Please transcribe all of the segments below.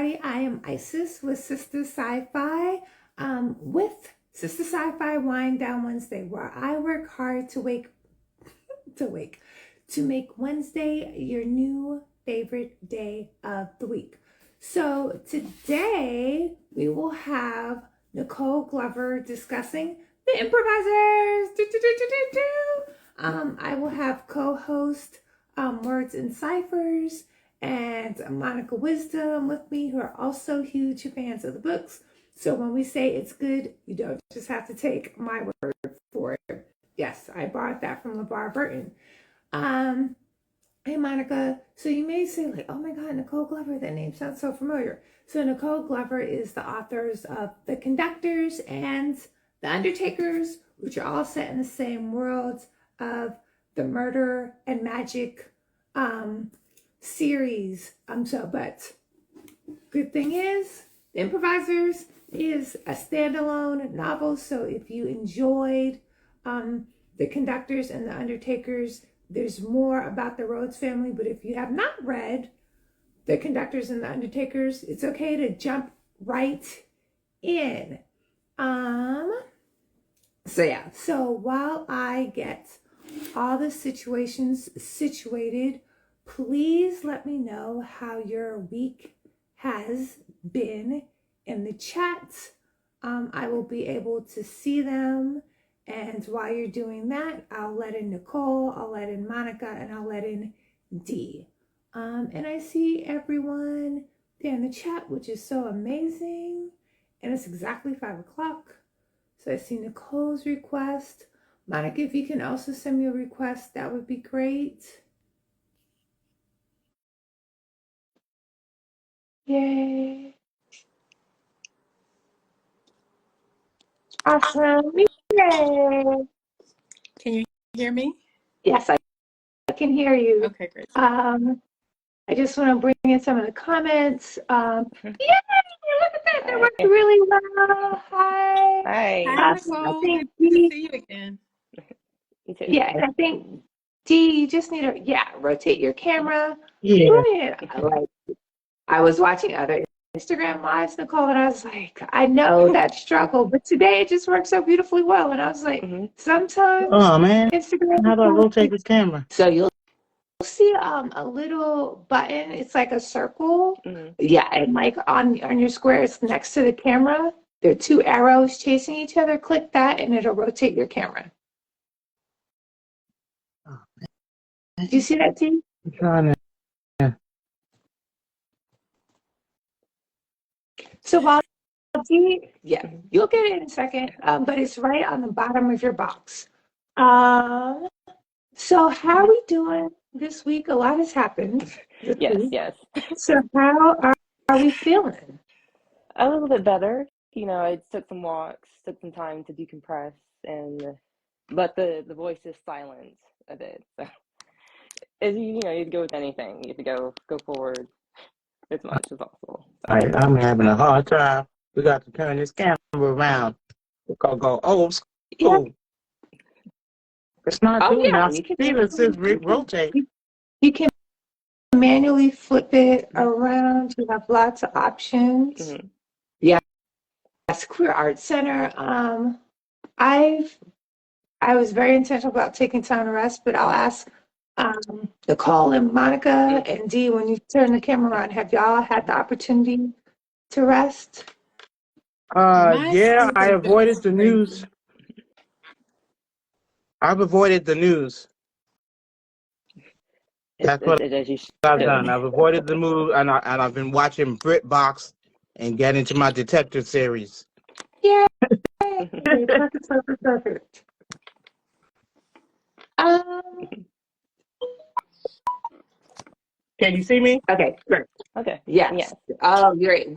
everybody. I am Isis with Sistah Scifi, with Sistah Scifi Wind Down Wednesday, where I work hard to make Wednesday your new favorite day of the week. So today we will have Nicole Glover discussing the Improvisers. I will have co-host Words and Ciphers and Monica Wisdom with me, who are also huge fans of the books. So when we say it's good, you don't just have to take my word for it. Yes, I borrowed that from LeVar Burton. Hey Monica, so you may say like, oh my God, Nicole Glover, that name sounds so familiar. So Nicole Glover is the authors of The Conductors and The Undertakers, which are all set in the same world of the murder and magic series. But good thing is, The Improvisers is a standalone novel. So if you enjoyed The Conductors and The Undertakers, there's more about the Rhodes family. But if you have not read The Conductors and The Undertakers, it's okay to jump right in. So while I get all the situations situated, please let me know how your week has been in the chat. I will be able to see them. And while you're doing that, I'll let in Nicole, I'll let in Monica, and I'll let in Dee. And I see everyone there in the chat, which is so amazing. And it's exactly 5 o'clock. So I see Nicole's request. Monica, if you can also send me a request, that would be great. Yay. Awesome. Yay. Can you hear me? Yes, I can hear you. Okay, great. I just want to bring in some of the comments. Yay! Look at that. That worked really well. Hi. Hi, Nicole. Good to see you again. Yeah, and I think Dee, you just need to rotate your camera. Yeah. Brilliant. I was watching other Instagram lives, Nicole, and I was like, I know that struggle, but today it just worked so beautifully well. And I was like, sometimes Instagram. How do I rotate this camera? So you'll see a little button. It's like a circle. Yeah, and like on your square, it's next to the camera. There are 2 arrows chasing each other. Click that, and it'll rotate your camera. Oh, Do you see that, Dee? I'm trying to. So while Dee, you'll get it in a second, but it's right on the bottom of your box. So how are we doing this week? A lot has happened. Yes. So how are we feeling? A little bit better. I took some walks, took some time to decompress, but the voice is silent a bit. So as you go with anything, you have to go forward as much as possible. So. I'm having a hard time. We got to turn this camera around. We're gonna go old school. Yeah. It's not doing that. It says rotate. You can manually flip it around. You have lots of options. Yeah, that's Queer Arts Center. I was very intentional about taking time to rest, but I'll ask Nicole and Monica and Dee, when you turn the camera on, have y'all had the opportunity to rest? Yeah, I avoided the news. I've avoided the news. That's what I've done. I've avoided the news, and I've been watching BritBox and getting into my detective series. Yeah. Perfect. Can you see me? Okay, sure. Okay. Yes. Oh, you're in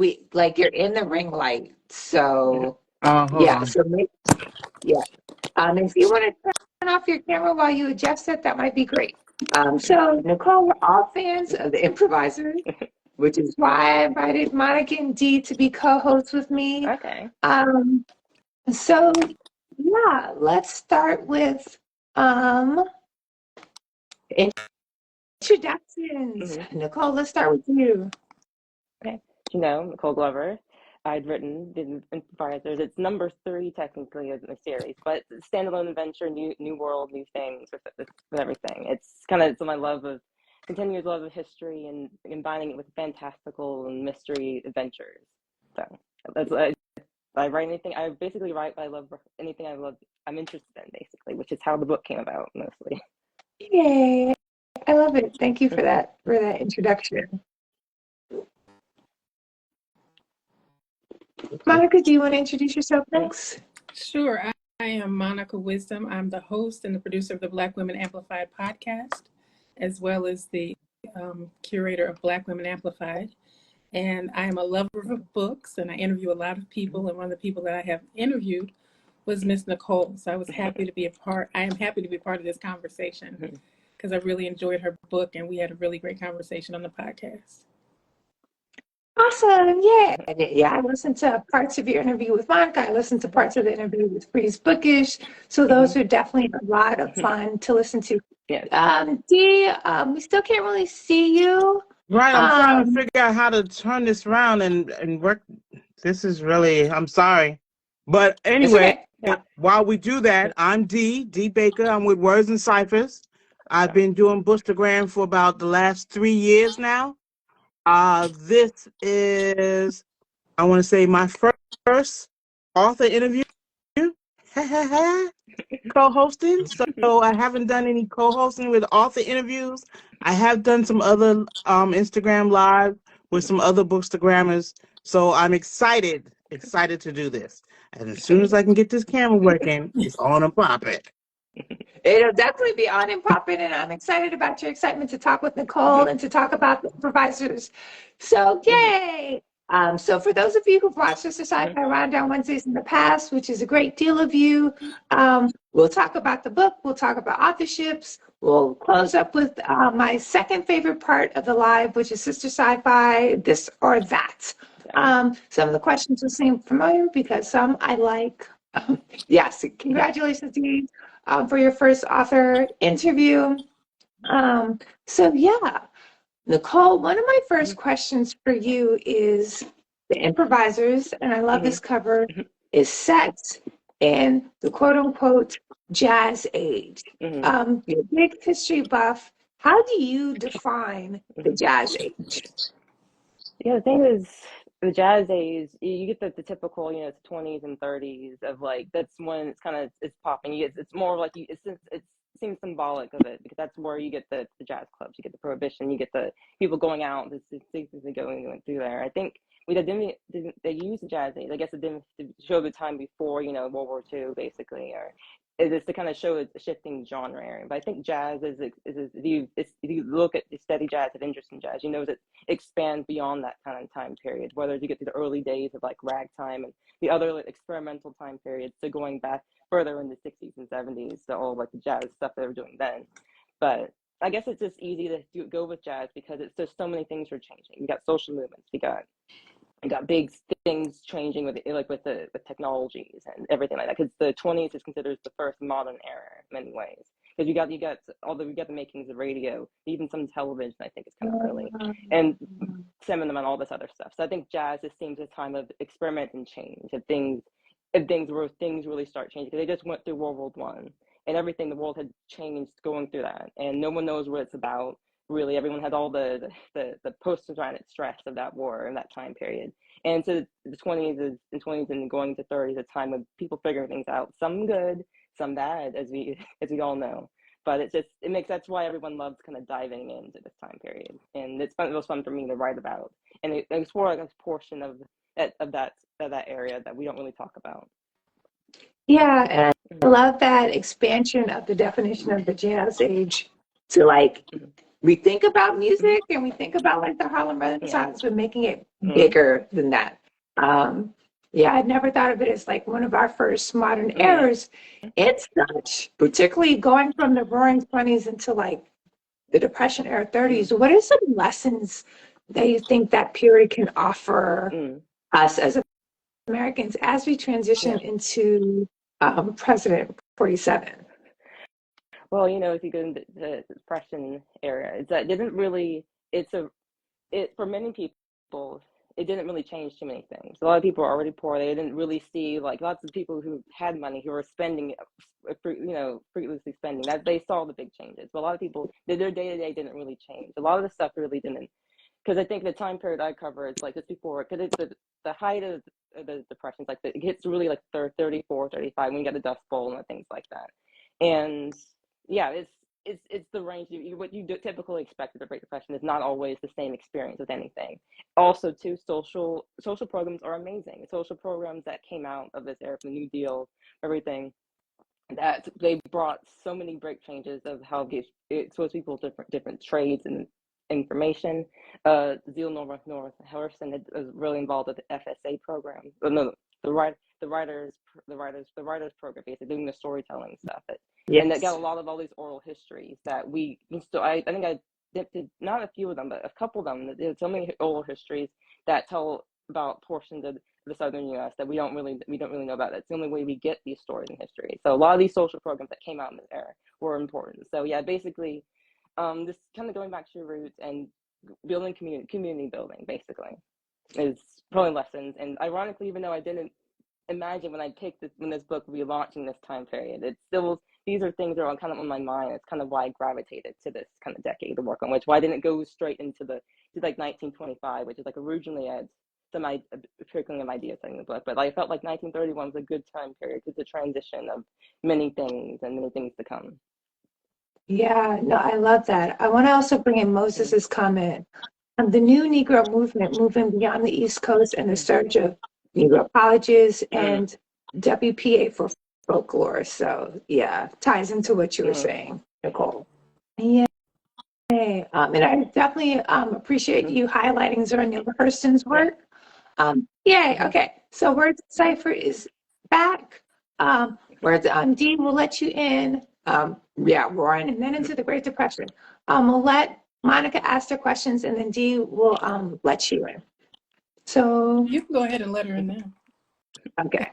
the ring light. So yeah. So if you want to turn off your camera while you adjust it, that might be great. So Nicole, we're all fans of the Improvisers, which is why I invited Monica and Dee to be co-hosts with me. Okay. So yeah, let's start with introductions. Nicole, let's start with you. Okay. Nicole Glover. I'd written the Improvisers. It's number 3 technically in the series, but it's a standalone adventure, new world, new things with everything. It's my continuous love of history and combining it with fantastical and mystery adventures. So that's I write anything. I basically write what I love, anything I love. I'm interested in basically, which is how the book came about mostly. Yay. I love it. Thank you for that introduction. Monica, do you want to introduce yourself next? Sure. I am Monica Wisdom. I'm the host and the producer of the Black Women Amplified podcast, as well as the curator of Black Women Amplified. And I am a lover of books, and I interview a lot of people. And one of the people that I have interviewed was Miss Nicole. So I am happy to be a part of this conversation because I really enjoyed her book, and we had a really great conversation on the podcast. Awesome. Yeah. Yeah. I listened to parts of your interview with Monica. I listened to parts of the interview with Breeze Bookish. So those are definitely a lot of fun to listen to. Yeah. Dee, we still can't really see you. Right, I'm trying to figure out how to turn this around and work. This is really, I'm sorry. But anyway, while we do that, I'm D Baker. I'm with Words and Ciphers. I've been doing Bookstagram for about the last 3 years now. This is, I want to say, my first author interview. Co-hosting. So I haven't done any co-hosting with author interviews. I have done some other Instagram live with some other bookstagrammers. So I'm excited to do this. And as soon as I can get this camera working, it's on and popping. It'll definitely be on and popping, and I'm excited about your excitement to talk with Nicole and to talk about the Improvisers. So yay! So for those of you who've watched Sistah Scifi Rundown Wednesdays in the past, which is a great deal of you, we'll talk about the book, we'll talk about authorships, we'll close up with my second favorite part of the live, which is Sistah Scifi, this or that. Some of the questions will seem familiar because some I like. Yes, congratulations, Dee, for your first author interview. So yeah. Nicole, one of my first questions for you is the Improvisers, and I love this cover, is set in the quote-unquote jazz age. You're a big history buff. How do you define the jazz age? Yeah, the thing is, the jazz age, you get the typical, it's 20s and 30s of that's when it's popping. It's more like it seems symbolic of it because that's where you get the jazz clubs, you get the Prohibition, you get the people going out, going through there. I think they use the jazz age, I guess it didn't show the time before, World War II, basically, or it is to kind of show a shifting genre area. But I think jazz is if you look at the steady jazz, of interest in jazz, it expands beyond that kind of time period, whether you get to the early days of ragtime and the other experimental time periods, so going back further in the 60s and 70s to all the jazz stuff they were doing then. But I guess it's just easy to go with jazz because it's just so many things are changing. You got social movements, you got big things changing with technologies and everything like that. Because the 20s is considered the first modern era in many ways. Because you got the makings of radio, even some television. I think is kind of early, and cinema and all this other stuff. So I think jazz just seems a time of experiment and change. If things really start changing, because they just went through World War I, and everything, the world had changed going through that, and no one knows what it's about. Really, everyone had all the post-traumatic stress of that war and that time period. And so the 20s and going to 30s, a time of people figuring things out, some good, some bad, as we all know. But that's why everyone loves kind of diving into this time period, and it was fun for me to write about and explore a portion of that area that we don't really talk about. Yeah, and I love that expansion of the definition of the jazz age to we think about music and we think about the Harlem Renaissance, but making it bigger than that. I'd never thought of it as one of our first modern eras. It's such, particularly going from the Roaring 20s into the Depression era 30s. What are some lessons that you think that period can offer us as Americans as we transition into President 47? Well, if you go into the Depression era, for many people, it didn't really change too many things. A lot of people are already poor. They didn't really see, like, lots of people who had money who were spending, fruitlessly spending. That they saw the big changes. But a lot of people, their day to day didn't really change. A lot of the stuff really didn't. Because I think the time period I cover is like just before, because it's the height of the depressions, like it hits really like 34, 35 when you get the Dust Bowl and things like that. And yeah, it's the range. What you typically expect of the Great Depression is not always the same experience with anything. Also, too, social programs are amazing. Social programs that came out of this era, the New Deal, everything, that they brought so many great changes of how it exposed people to different trades and information. Zeal North Harrison was really involved with the FSA program. No, the writers program, basically doing the storytelling stuff. And that got a lot of all these oral histories that we still. I think I did not a few of them, but a couple of them. There's so many oral histories that tell about portions of the southern U.S. that we don't really know about. That's the only way we get these stories and history. So a lot of these social programs that came out in this era were important. So yeah, basically, this kind of going back to your roots and building community building basically is probably lessons. And ironically, even though I didn't imagine when I picked when this book would be launching this time period, it's still, these are things that are kind of on my mind. It's kind of why I gravitated to this kind of decade to work on, why I didn't go straight into like 1925, which is like originally I had some curriculum ideas in the book, but I felt like 1931 was a good time period because the transition of many things and many things to come. Yeah, no, I love that. I want to also bring in Moses's comment on the new Negro movement moving beyond the East Coast and the surge of Negro colleges and WPA for folklore. So yeah, ties into what you were saying, Nicole. Yeah. And I definitely appreciate you highlighting Zora Neale Hurston's work. Yay. Okay. So Words Cipher is back. Words Dee will let you in. We're on and then into the Great Depression. We'll let Monica ask her questions and then Dee will let you in. So You can go ahead and let her in now. okay.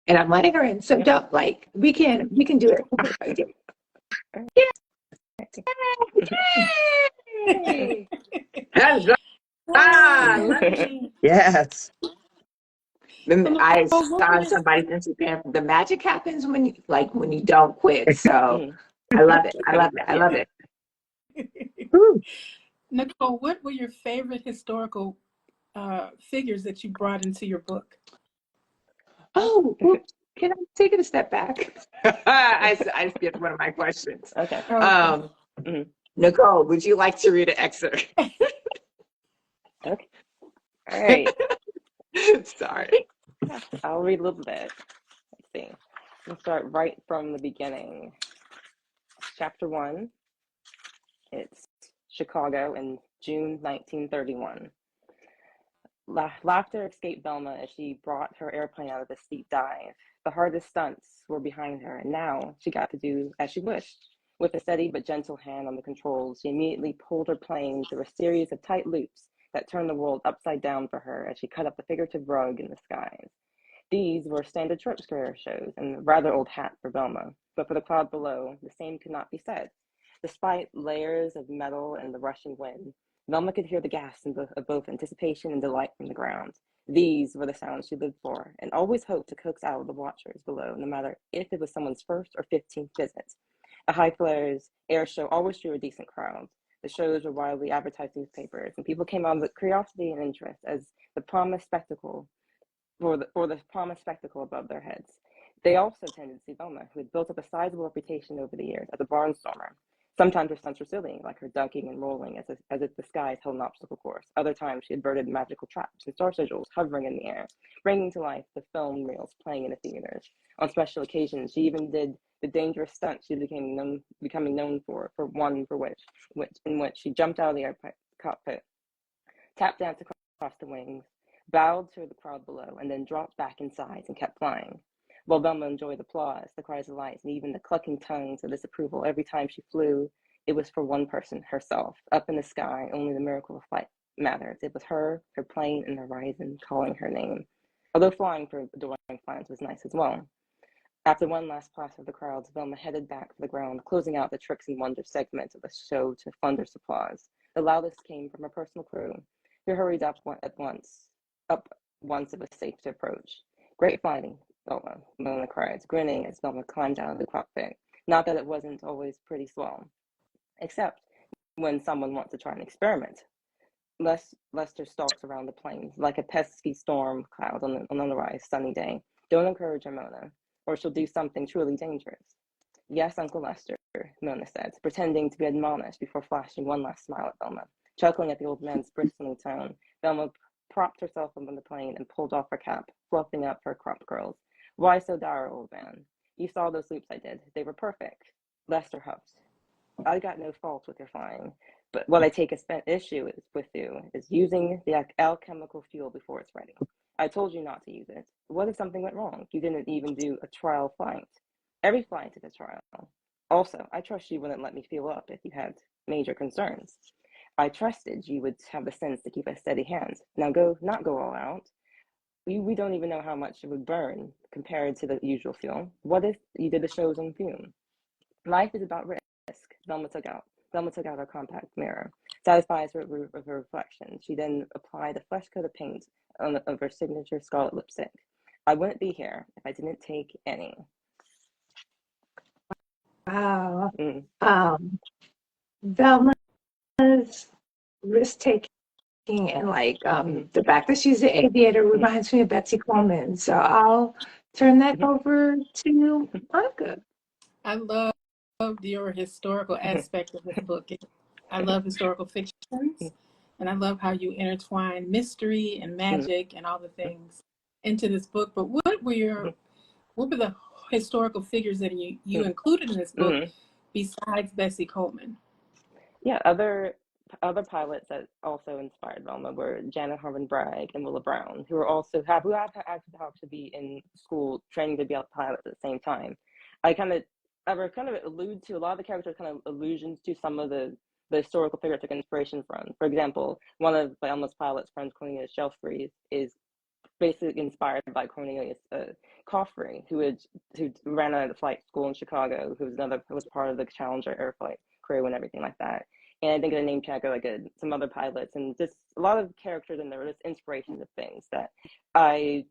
And I'm letting her in. So don't we can do it. Yay! Yes. Then I saw somebody's Instagram. The magic happens when you don't quit. So I love it. I love it. Nicole, what were your favorite historical figures that you brought into your book? Oh, can I take it a step back? I skipped one of my questions. Okay. Nicole, would you like to read an excerpt? Okay. All right. Sorry. I'll read a little bit. Let's see. We'll start right from the beginning. Chapter 1. It's Chicago in June 1931. Laughter escaped Velma as she brought her airplane out of the steep dive. The hardest stunts were behind her, and now she got to do as she wished. With a steady but gentle hand on the controls, she immediately pulled her plane through a series of tight loops that turned the world upside down for her as she cut up the figurative rug in the skies. These were standard short skirt shows and a rather old hat for Velma, but for the crowd below, the same could not be said. Despite layers of metal and the rushing wind, Velma could hear the gasps of both anticipation and delight from the ground. These were the sounds she lived for, and always hoped to coax out of the watchers below, no matter if it was someone's first or 15th visit. A High Flyers air show always drew a decent crowd. The shows were widely advertised in newspapers, and people came out with curiosity and interest as the promised spectacle for the promised spectacle above their heads. They also tended to see Velma, who had built up a sizable reputation over the years as a barnstormer. Sometimes her stunts were silly, like her dunking and rolling as if the skies held an obstacle course. Other times she averted magical traps and star sigils hovering in the air, bringing to life the film reels playing in the theaters. On special occasions, she even did the dangerous stunt she becoming known for which she jumped out of the cockpit, tap danced across the wings, bowed to the crowd below, and then dropped back in size and kept flying. While Velma enjoyed applause, the cries of delight, and even the clucking tongues of disapproval every time she flew, it was for one person, herself. Up in the sky, only the miracle of flight mattered. It was her plane, and the horizon calling her name. although flying for adoring clients was nice as well. After one last plaster of the crowds, Velma headed back to the ground, closing out the Tricks and Wonders segment of the show to thunderous applause. The loudest came from her personal crew, who hurried up once it was safe to approach. Great fighting, Velma cried, grinning as Velma climbed out of the cockpit. Not that it wasn't always pretty swell, except when someone wants to try an experiment. Lester stalks around the plane like a pesky storm cloud on an otherwise sunny day. Don't encourage her, Mona, or she'll do something truly dangerous. Yes, Uncle Lester, Mona said, pretending to be admonished before flashing one last smile at Velma. Chuckling at the old man's bristling tone, Velma propped herself up on the plane and pulled off her cap, fluffing up her cropped curls. Why so dour, old man? You saw those loops I did. They were perfect. Lester huffed. I got no fault with your flying, but what I take issue with you is using the alchemical fuel before it's ready. I told you not to use it. What if something went wrong? You didn't even do a trial flight. Every flight is a trial. Also, I trust you wouldn't let me fuel up if you had major concerns. I trusted you would have the sense to keep a steady hand. Now not go all out. We don't even know how much it would burn compared to the usual fuel. What if you did the shows on fume? Life is about risk. Velma took out her compact mirror, satisfied with her reflection. She then applied a fresh coat of paint of her signature scarlet lipstick. I wouldn't be here if I didn't take any. Wow. Velma's risk taking and the fact that she's an aviator reminds me of Betsy Coleman. So I'll turn that over to Monica. I love your historical aspect of this book. I love historical fictions, and I love how you intertwine mystery and magic and all the things into this book. But what were the historical figures that you included in this book besides Bessie Coleman? Yeah, other pilots that also inspired Velma were Janet Harmon Bragg and Willa Brown, who have actually had to be in school training to be pilots at the same time. I kind of allude to a lot of the characters, kind of allusions to some of the historical figures I took inspiration from. For example, one of Velma's pilot's friends, Cornelius Shelfrey, is basically inspired by Cornelius Coffrey, who ran a flight school in Chicago, who was part of the Challenger air flight crew and everything like that. And I think of the name check some other pilots and just a lot of characters in there were just inspirations of things that I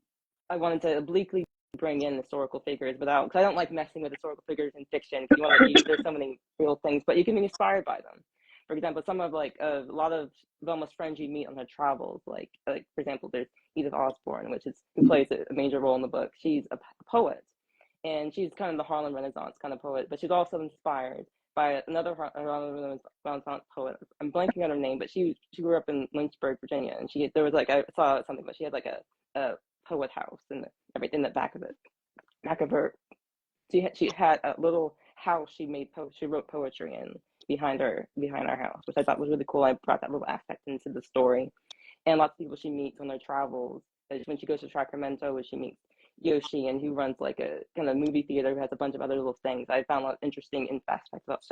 wanted to obliquely bring in historical figures because I don't like messing with historical figures in fiction. There's so many real things, but you can be inspired by them. For example, some of a lot of Velma's friends you meet on her travels, like for example, there's Edith Osborne, who plays a major role in the book. She's a poet, and she's kind of the Harlem Renaissance kind of poet, but she's also inspired by another Harlem Renaissance poet. I'm blanking on her name, but she grew up in Lynchburg, Virginia, and I saw something, but she had a poet house and everything in the back of her. She had a little house she wrote poetry in behind her house, which I thought was really cool. I brought that little aspect into the story. And lots of people she meets on their travels. When she goes to Sacramento, she meets Yoshi, and who runs a kind of movie theater, who has a bunch of other little things. I found a lot interesting aspects about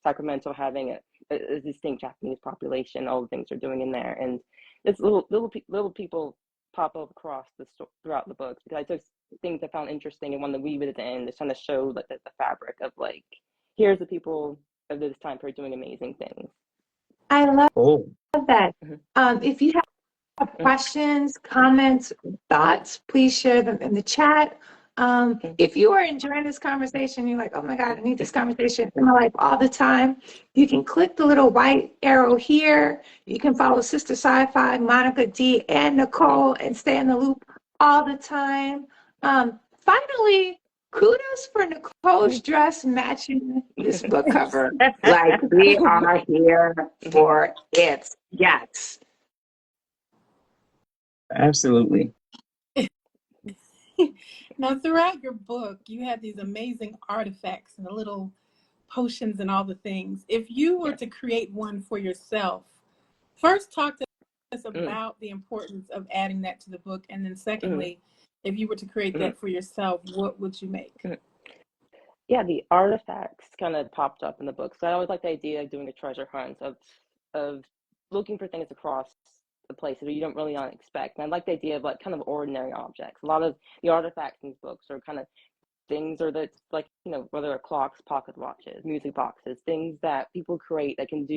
Sacramento having a distinct Japanese population, all the things they're doing in there. And it's little people pop up across throughout the books, because I took things I found interesting and wanted to weave it at the end to kind of show the fabric of here's the people of this time period doing amazing things. I love that. If you have questions, comments, thoughts, please share them in the chat. If you are enjoying this conversation, you're like, oh my God, I need this conversation in my life all the time, you can click the little white arrow here. You can follow Sistah Scifi, Monica D, and Nicole and stay in the loop all the time. Finally, kudos for Nicole's dress matching this book cover. We are here for it. Yes. Absolutely. Now, throughout your book, you have these amazing artifacts and the little potions and all the things. If you were to create one for yourself, first talk to us about the importance of adding that to the book. And then secondly, if you were to create that for yourself, what would you make? Yeah, the artifacts kind of popped up in the book. So I always like the idea of doing a treasure hunt, of looking for things across places where you don't really not expect. And I like the idea of like kind of ordinary objects. A lot of the artifacts in these books are kind of things, or that's like, you know, whether they're clocks, pocket watches, music boxes, things that people create that can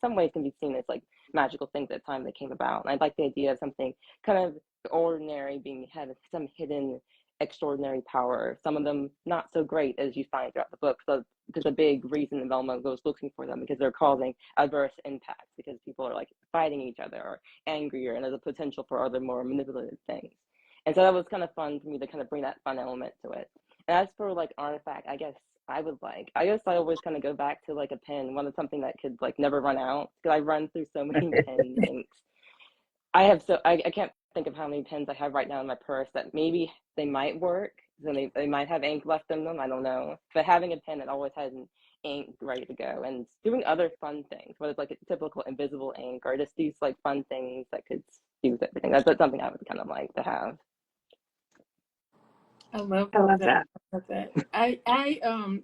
some ways can be seen as like magical things at the time they came about. And I like the idea of something kind of ordinary had some hidden extraordinary power, some of them not so great as you find throughout the book. So because a big reason Velma goes looking for them, because they're causing adverse impacts, because people are like fighting each other or angrier, and there's a potential for other more manipulative things. And so that was kind of fun for me to kind of bring that fun element to it. And as for like artifact, I guess I always kind of go back to like a pen, something that could like never run out, because I run through so many pen inks. I can't think of how many pens I have right now in my purse that maybe they might work, so they might have ink left in them, I don't know. But having a pen that always has an ink ready to go, and doing other fun things, whether it's like a typical invisible ink or just these like fun things that could use everything. That's something I would kind of like to have. I love that. I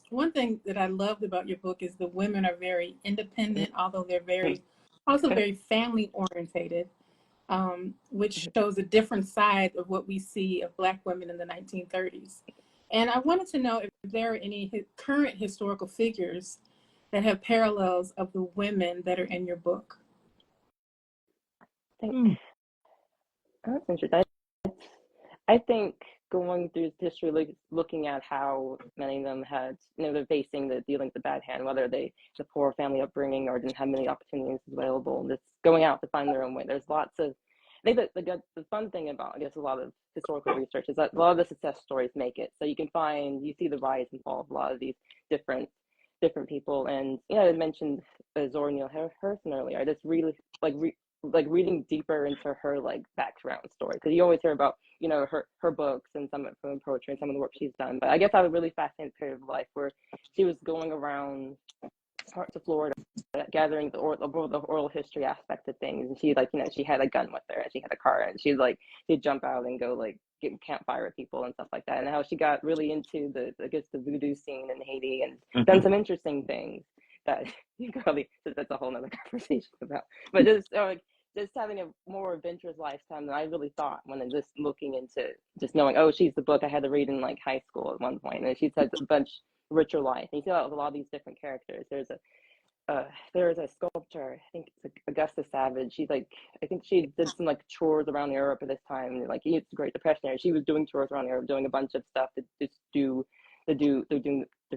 one thing that I loved about your book is the women are very independent, although they're also very family orientated, which shows a different side of what we see of Black women in the 1930s. And I wanted to know if there are any current historical figures that have parallels of the women that are in your book. That's interesting. I think going through history, looking at how many of them had, they're facing dealing with the bad hand, whether the poor family upbringing or didn't have many opportunities available, just going out to find their own way. There's lots of, I think that the fun thing about, I guess, a lot of historical research is that a lot of the success stories make it. So you see the rise and fall of a lot of these different people. And, I mentioned Zora Neale Hurston earlier. I just really like reading deeper into her background story, because you always hear about her books and some of her poetry and some of the work she's done, but I guess I have a really fascinating period of life where she was going around parts of Florida gathering the oral history aspect of things, and she she had a gun with her and she had a car, and she'd jump out and go get campfire with people and stuff like that, and how she got really into the voodoo scene in Haiti and done some interesting things that you probably, that's a whole nother conversation about, but just having a more adventurous lifetime than I really thought when I just looking into just knowing, oh, she's the book I had to read in high school at one point, and she's had a bunch richer life. And you see that with a lot of these different characters. There's a sculptor, I think it's Augusta Savage. She's I think she did some tours around Europe at this time. And it's the Great Depression era. She was doing tours around Europe, doing a bunch of stuff to just doing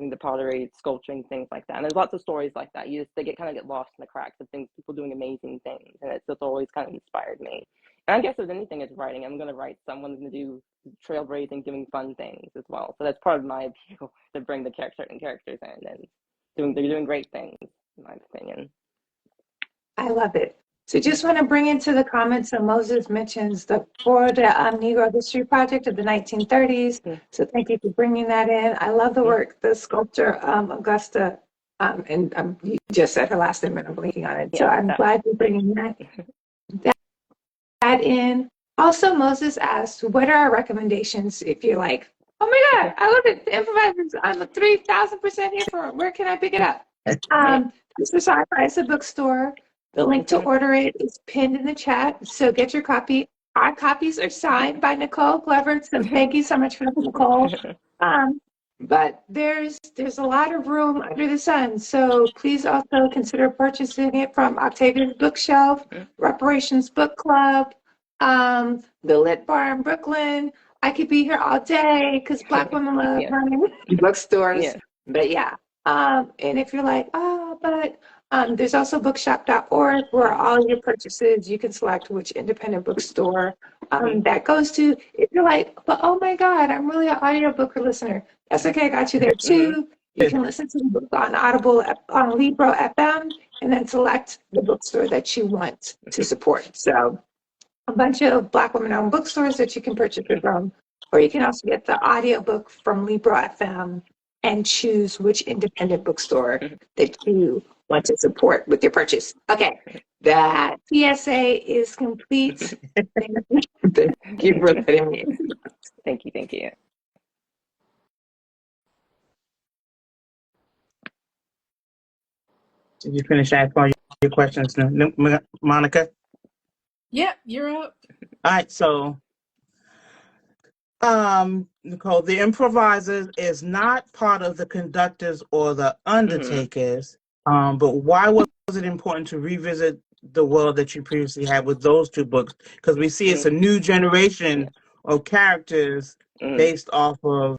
the pottery, sculpturing, things like that. And there's lots of stories like that. They kind of get lost in the cracks of things, people doing amazing things, and it's always kind of inspired me. And I guess if anything is writing, I'm going to write someone to do trailblazing, doing fun things as well. So that's part of my appeal, to bring the certain characters in, and they're doing great things, in my opinion. I love it. So just want to bring into the comments that Moses mentions for the Negro History Project of the 1930s. So thank you for bringing that in. I love the work, the sculptor Augusta, and you just said her last name and I'm blinking on it. So I'm glad you're bringing that in. Also, Moses asked, what are our recommendations if you're like, oh my God, I love it, the Improvisers, I'm 3,000% here for it. Where can I pick it up? Sistah Scifi is a bookstore. The link to order it is pinned in the chat, so get your copy. Our copies are signed by Nicole Glover, so thank you so much for that, Nicole. But there's a lot of room under the sun, so please also consider purchasing it from Octavia's Bookshelf, Reparations Book Club, the Lit Bar in Brooklyn. I could be here all day because Black women love running bookstores. But and if you're like, there's also bookshop.org where all your purchases, you can select which independent bookstore that goes to. If you're like, but oh my God, I'm really an audiobook listener. That's okay, I got you there too. You can listen to the book on Audible, on Libro FM, and then select the bookstore that you want to support. So a bunch of Black women-owned bookstores that you can purchase it from, or you can also get the audiobook from Libro FM and choose which independent bookstore that you want to support with your purchase. Okay, that PSA is complete. Thank you for letting me. Thank you. Did you finish asking all your questions, Monica? Yeah, you're up. All right, so Nicole, the improvisers is not part of the conductors or the undertakers. But why was it important to revisit the world that you previously had with those two books? Because we see it's a new generation of characters based off of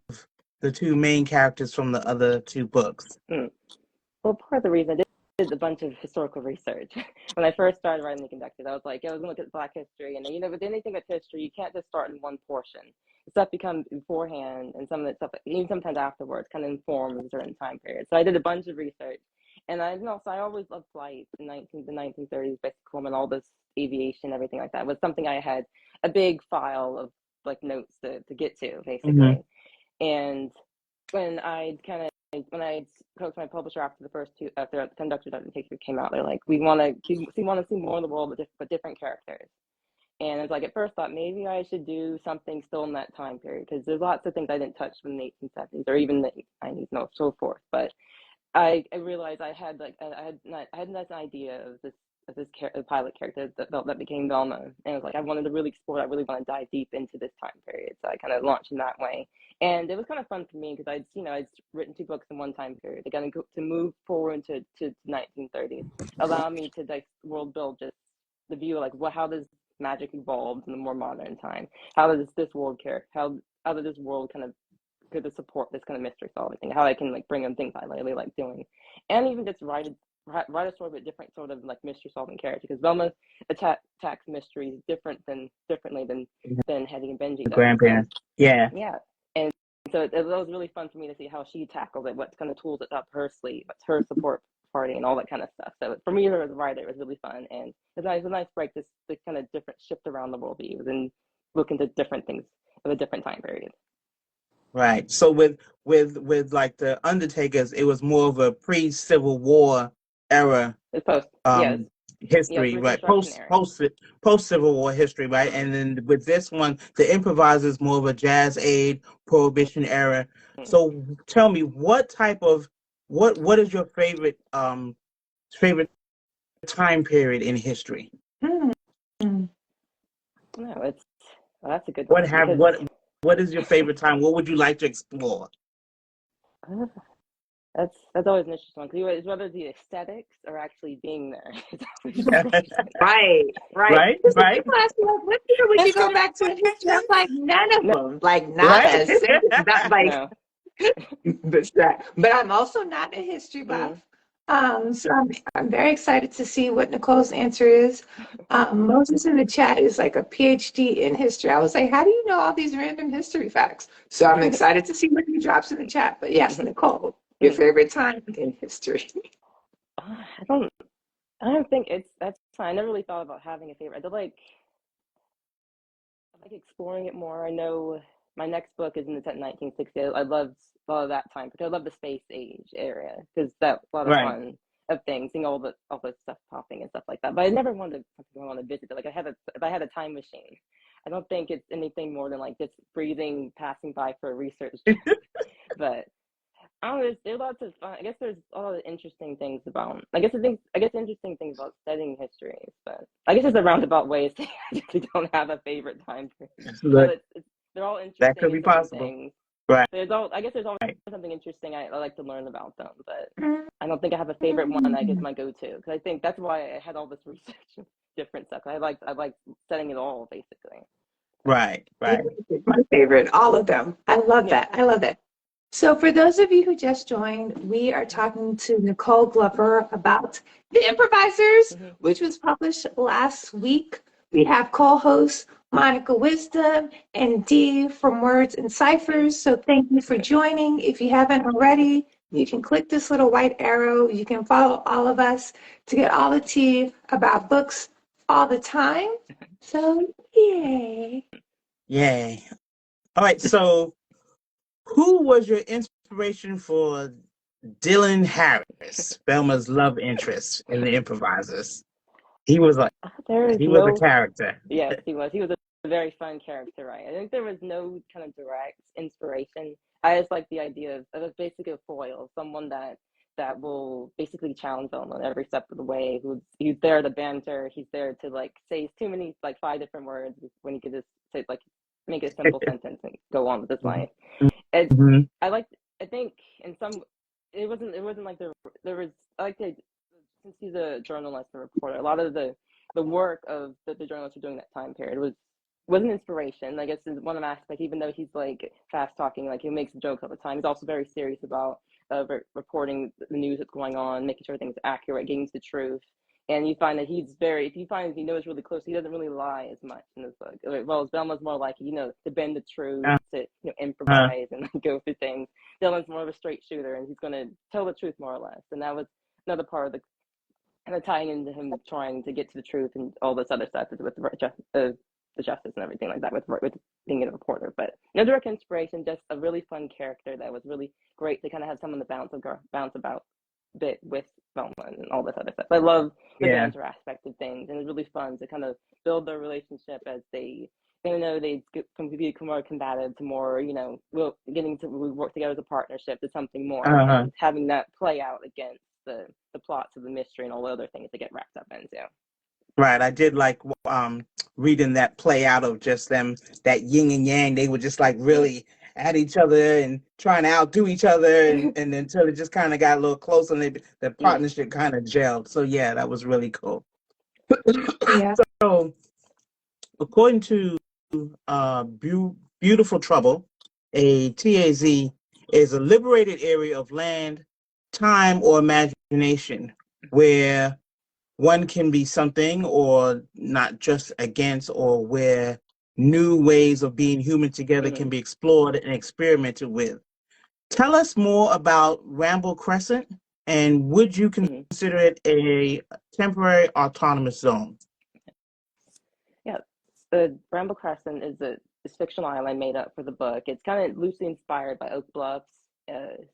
the two main characters from the other two books. Well, part of the reason I did a bunch of historical research. When I first started writing the conductors, I was like, I was going to look at Black history. And, with anything with history, you can't just start in one portion. The stuff becomes beforehand, and some of the stuff, even sometimes afterwards, kind of informs a certain time period. So I did a bunch of research. And I always loved flight in the 1930s, basic Coleman, all this aviation, everything like that. It was something I had a big file of like notes to get to, basically. And when I spoke to my publisher after the conductor documentation came out, they're like, we want to see more of the world, but different characters. And it's like, at first thought, maybe I should do something still in that time period, because there's lots of things I didn't touch from the 1870s or even the 90s and so forth. But I realized I had an idea of this pilot character that became Velma, and it was like I wanted to really explore. I really want to dive deep into this time period, so I kind of launched in that way, and it was kind of fun for me because I'd written 2 books in one time period. Again, to move forward to 1930s, allow me to world build just the view of like how does magic evolve in the more modern time? How does this world how does this world kind of to support this kind of mystery solving thing, how I can like bring in things I really like doing, and even just write a story with different sort of like mystery solving character, because Velma attacks mysteries differently than Hetty and Benji The does. grandparents. Yeah. And so it was really fun for me to see how she tackled it, what kind of tools it's up her sleeve, what's her support party, and all that kind of stuff. So for me as a writer, it was really fun, and it was a nice break, this kind of different shift around the world views and look into different things of a different time period. Right. So with like the Undertakers, it was more of a pre-Civil War era history, right? Post Civil War history, right? And then with this one, the Improvisers more of a Jazz Age, Prohibition era. So tell me, what is your favorite time period in history? No, that's a good question. What is your favorite time? What would you like to explore? That's always an interesting one, because it's whether the aesthetics or actually being there. Right. People ask me, like, what year would you go back to in history? I'm like, none of them. Like, not a single, not like, No. but I'm also not a history buff. So I'm very excited to see what Nicole's answer is. Moses in the chat is like a PhD in history. I was like, how do you know all these random history facts? So I'm excited to see what he drops in the chat. But yes, Nicole, your favorite time in history? I don't think that's fine. I never really thought about having a favorite. I like exploring it more. I know my next book is in the 1960s. I love all of that time, because I love the space age area, because that's a lot of fun of things, seeing all the stuff popping and stuff like that. But I never wanted to visit it. Like if I had a time machine, I don't think it's anything more than like just breathing, passing by for a research. But I don't know, there's lots of fun. I guess there's a lot of interesting things about. Interesting things about studying history. But I guess it's a roundabout way to say I actually don't have a favorite time period. But they're all interesting. That could be possible. Things. Right. There's always something interesting I like to learn about them. But I don't think I have a favorite one. I guess my go-to, because I think that's why I had all this research of different stuff. I like studying it all, basically. Right. My favorite, all of them. I love that. So for those of you who just joined, we are talking to Nicole Glover about The Improvisers, which was published last week. We have co-hosts Monica Wisdom and Dee from Words and Ciphers. So thank you for joining. If you haven't already, you can click this little white arrow. You can follow all of us to get all the tea about books all the time. So yay. All right, so who was your inspiration for Dylan Harris, Velma's love interest in The Improvisers? He was a character. Yes, he was. He was a very fun character, right? I think there was no kind of direct inspiration. I just like the idea of basically a foil, someone that that will basically challenge Velma every step of the way. He's there to banter. He's there to like say too many, like 5 different words when he could just say like make a simple sentence and go on with his life. It's Mhm. I think in some it wasn't like there was I like to since he's a journalist and reporter, a lot of the work of the journalists were doing that time period was an inspiration. I guess is one aspect, even though he's like fast talking, like he makes jokes all the time. He's also very serious about reporting the news that's going on, making sure things are accurate, getting to the truth. And you find that if you find he knows really close, he doesn't really lie as much in this book. Well, as Velma's more like, to bend the truth, to improvise and go through things. Dylan's more of a straight shooter, and he's going to tell the truth more or less. And that was another part of the kind of tying into him trying to get to the truth and all this other stuff with the justice and everything like that with being a reporter. But no direct inspiration, just a really fun character that was really great to kind of have someone to bounce about a bit with Velma and all this other stuff. I love the banter aspect of things, and it's really fun to kind of build their relationship as they they become more combative to more, getting to work together as a partnership to something more, and having that play out against the plots of the mystery and all the other things they get wrapped up into. Right. I did like reading that play out of just them, that yin and yang. They were just like really at each other and trying to outdo each other, and until it just kind of got a little closer and the partnership kind of gelled. So yeah, that was really cool. Yeah. So according to Beautiful Trouble, a TAZ is a liberated area of land, time, or imagination where one can be something or not just against, or where new ways of being human together can be explored and experimented with. Tell us more about Ramble Crescent, and would you consider it a temporary autonomous zone? Yeah, the Ramble Crescent is a fictional island made up for the book. It's kind of loosely inspired by Oak Bluffs,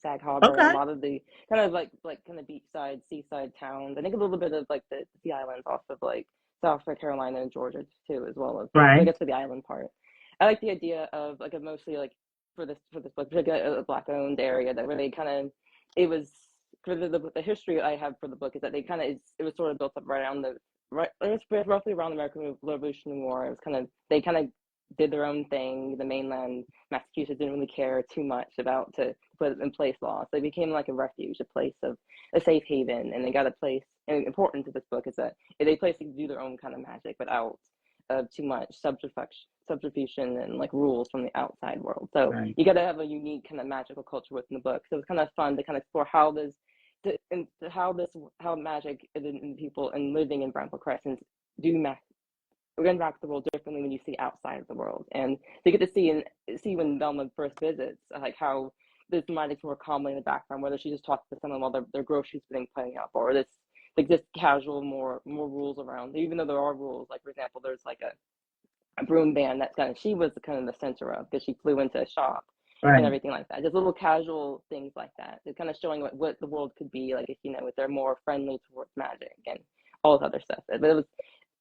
Sag Harbor, and a lot of the kind of like kind of beachside, seaside towns. I think a little bit of like the islands off of like South Carolina and Georgia too, as well as I guess for the island part. I like the idea of like a mostly like for this book, particularly a Black-owned area that where they kind of it was for the history I have for the book is that they kind of it was sort of built up it was roughly around the American Revolutionary War. It was they kind of did their own thing. The mainland, Massachusetts, didn't really care too much about to put in place laws. So it became like a refuge, a place of a safe haven, and they got a place. And important to this book is that they place to do their own kind of magic without too much subterfuge and like rules from the outside world. So you got to have a unique kind of magical culture within the book. So it's kind of fun to kind of explore how magic and people and living in Bramble Crescent do interact with the world differently when you see outside of the world, and they get to see when Velma first visits, like how this magic's more calmly in the background, whether she just talks to someone while their groceries being putting up, or this like this casual more rules around, even though there are rules. Like for example, there's like a broom band that's she was kind of the center of because she flew into a shop. And everything like that, just little casual things like that. It's kind of showing what the world could be like if they're more friendly towards magic and all this other stuff. But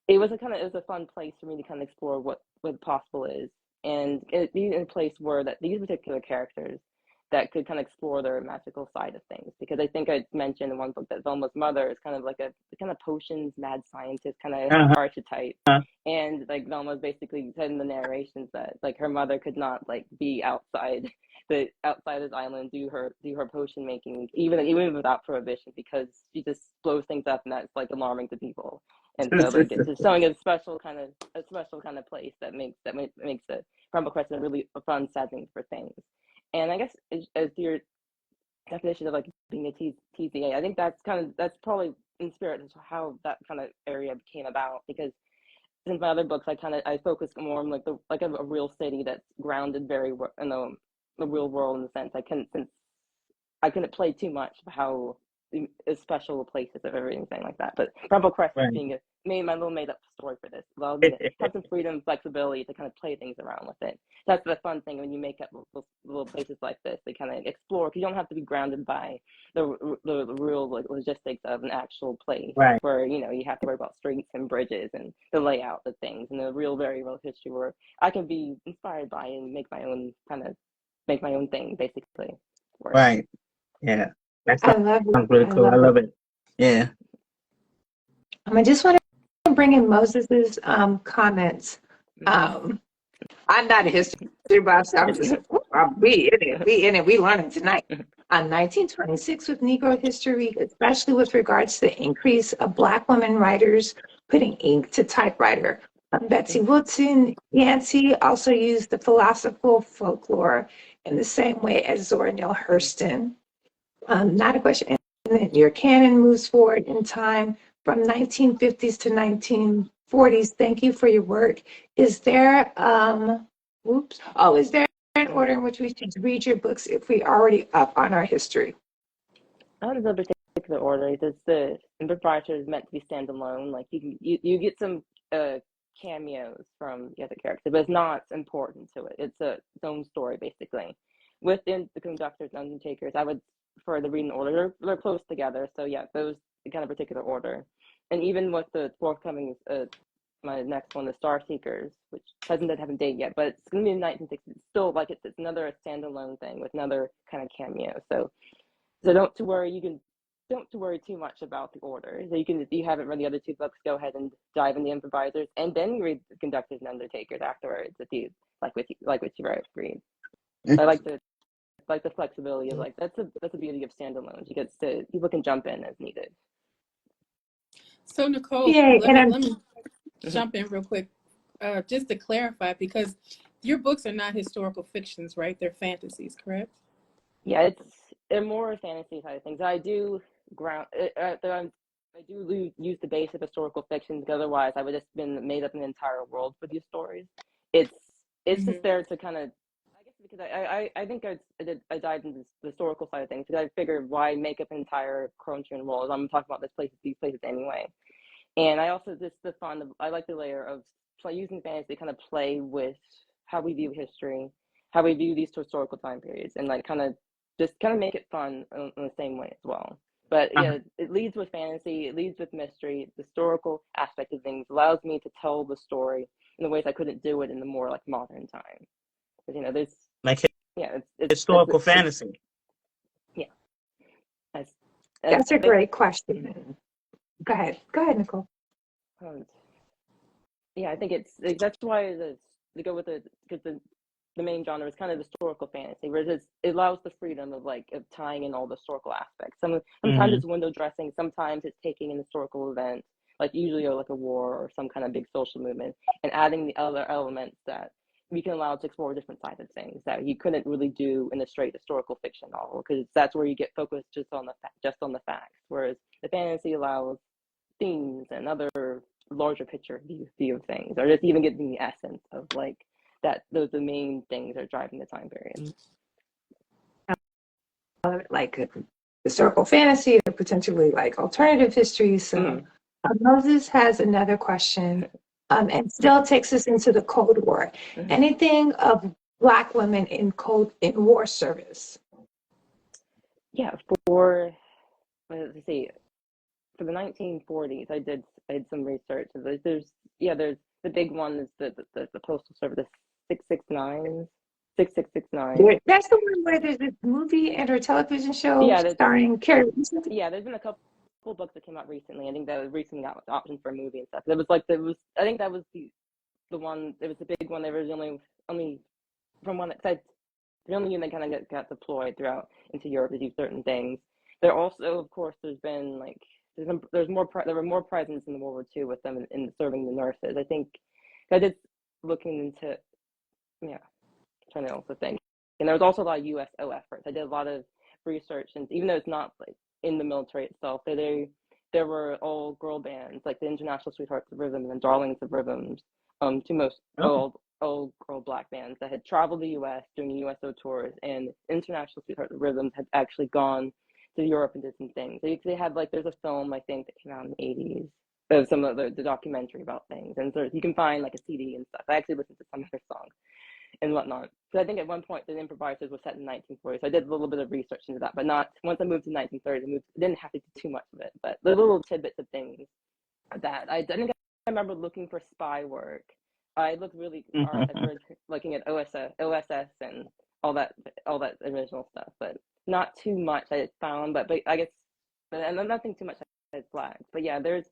it was a fun place for me to kind of explore what possible is, and being in a place where that these particular characters that could kind of explore their magical side of things. Because I think I mentioned in one book that Velma's mother is kind of like a kind of potions mad scientist kind of archetype, and like Velma's basically said in the narrations that like her mother could not like be outside this island do her potion making even without prohibition, because she just blows things up, and that's like alarming to people. And so like it's just showing a special kind of place that makes the Rumble Crescent a really fun setting for things. And I guess as your definition of like being a TZA, I think that's probably in spirit into how that kind of area came about, because since my other books I focus more on like a real city that's grounded very in the real world, in the sense I couldn't play too much of how special places of everything like that. But Rumble Crescent being my little made up story for this allowed me to have some freedom and flexibility to kind of play things around with it. That's the fun thing when you make up little places like this. They kind of explore, because you don't have to be grounded by the real like logistics of an actual place, where you have to worry about streets and bridges and the layout of things, and the very real history where I can be inspired by and make my own thing basically. Right. Yeah. That I love it. sounds really I cool. I love it. love it. Yeah. I just want to bring in Moses's comments. Mhm. I'm not a history buff, so I'm just we in it, we learning tonight. 1926 with Negro History Week, especially with regards to the increase of Black women writers putting ink to typewriter. Betsy Woodson Yancey also used the philosophical folklore in the same way as Zora Neale Hurston. Not a question. And then your canon moves forward in time from 1950s to 1940s. Thank you for your work. Is there is there an order in which we should read your books if we already up on our history? Not in no particular order. It's the Improvisers is meant to be standalone. Like you get some cameos from the other characters, but it's not important to it. It's its own story basically. Within the conductors and undertakers, I would prefer the reading order. They're close together, so yeah, those kind of particular order. And even with the forthcoming, my next one, the Star Seekers, which doesn't have a date yet, but it's going to be in 1960s. It's still like it's another standalone thing with another kind of cameo. So don't to worry too much about the order. So if you haven't read the other two books, go ahead and dive in the Improvisers, and then read the Conductors and Undertakers afterwards if you like what you read. I like the flexibility of that's the beauty of standalones. People can jump in as needed. So Nicole, Yay, let me jump in real quick, just to clarify, because your books are not historical fictions, right? They're fantasies, correct? Yeah, it's more fantasy side of things. I do use the base of historical fiction, because otherwise I would just been made up an entire world for these stories. It's just there to kind of, I guess, because I think I dived into the historical side of things, because I figured why make up an entire Crontian world? I'm talking about these places anyway. And I also I like the layer of using fantasy to kind of play with how we view history, how we view these historical time periods, and just kind of make it fun in the same way as well. But yeah, it leads with fantasy, it leads with mystery. The historical aspect of things allows me to tell the story in the ways I couldn't do it in the more like modern time. Because there's Like it's historical fantasy. Yeah, that's a great question. Go ahead, Nicole. Yeah, I think that's why they go with because the main genre is kind of historical fantasy, whereas it allows the freedom of tying in all the historical aspects. Sometimes it's window dressing, sometimes it's taking an historical event, like usually like a war or some kind of big social movement, and adding the other elements that we can allow to explore different sides of things that you couldn't really do in a straight historical fiction novel, because that's where you get focused just on the facts, whereas the fantasy allows themes and other larger picture view of things, or just even getting the essence of those the main things that are driving the time period. Like historical fantasy or potentially like alternative history. So Moses has another question, and still takes us into the Cold War. Anything of Black women in war service? Yeah, let's see. For the 1940s, I did some research. There's the big one is the postal service, 669. 6669. That's the one where there's this movie and her television show starring Carrie. Yeah, there's been a couple books that came out recently. I think that recently got options for a movie and stuff. I think that was the one. It was the big one. They were the only from one that the only unit kind of got deployed throughout into Europe to do certain things. There also, of course, there were more presence in the World War II with them in serving the nurses. I think I did looking into, trying to also think. And there was also a lot of USO efforts. I did a lot of research, and even though it's not in the military itself, there were all girl bands, like the International Sweethearts of Rhythm and Darlings of Rhythms, two most old girl Black bands that had traveled the U.S. doing USO tours, and International Sweethearts of Rhythms had actually gone to Europe and did some things. They had there's a film I think that came out in the 80s of some of the documentary about things, and so you can find a CD and stuff. I actually listened to some of their songs and whatnot. So I think at one point the Improvisers was set in 1940s. So I did a little bit of research into that, but not once I moved to 1930s. I didn't have to do too much of it, but the little tidbits of things that I think I remember looking for spy work. I looked really hard. I started looking at OSS and all that original stuff, but not too much I found. But I guess, and nothing too much I flagged. But yeah, there's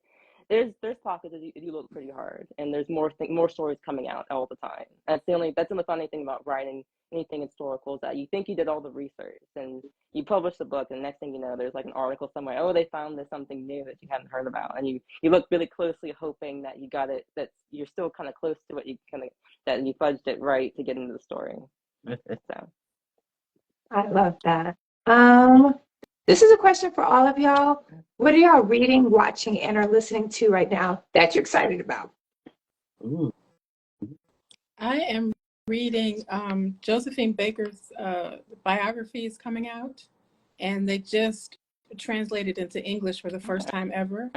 pockets if you look pretty hard, and there's more stories coming out all the time. That's the only funny thing about writing anything historical, is that you think you did all the research and you publish the book, and next thing you know, there's like an article somewhere, oh, they found there's something new that you hadn't heard about, and you look really closely hoping that you got it, that you're still kind of close to what you that you fudged it right to get into the story. So I love that. This is a question for all of y'all. What are y'all reading, watching, and are listening to right now that you're excited about? Ooh. I am reading Josephine Baker's biography is coming out, and they just translated into English for the first time ever.